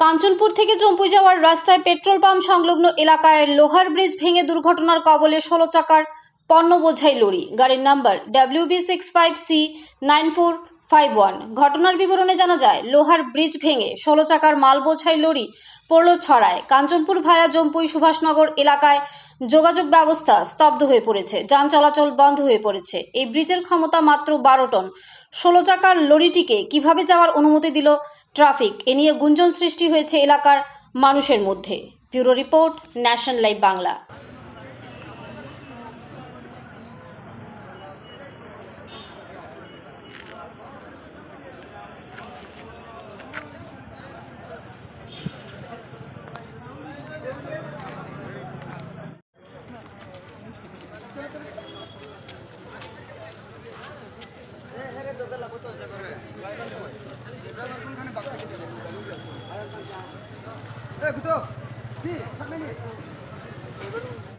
কাঞ্চনপুর থেকে জম্পুই যাওয়ার রাস্তায় পেট্রোল পাম্প সংলগ্ন এলাকায় লোহার ব্রিজ ভেঙে দুর্ঘটনার কবলে 16 চাকার পণ্য বোঝাই লরি। গাড়ির নাম্বার WB65C9451। ঘটনার বিবরণে জানা যায়, লোহার ব্রিজ ভেঙে 16 চাকার মাল বোঝাই লরি পড়ল ছড়ায়। কাঞ্চনপুর ভায়া জম্পুই সুভাষনগর এলাকায় যোগাযোগ ব্যবস্থা স্তব্ধ হয়ে পড়েছে, যান চলাচল বন্ধ হয়ে পড়েছে। এই ব্রিজের ক্ষমতা মাত্র 12 টন। 16 চাকার লরিটিকে কিভাবে যাওয়ার অনুমতি দিল ট্রাফিক, এ নিয়ে গুঞ্জন সৃষ্টি হয়েছে এলাকার মানুষের মধ্যে। Bureau report, national live Bangla. Eh, betul. Si, sampai ni.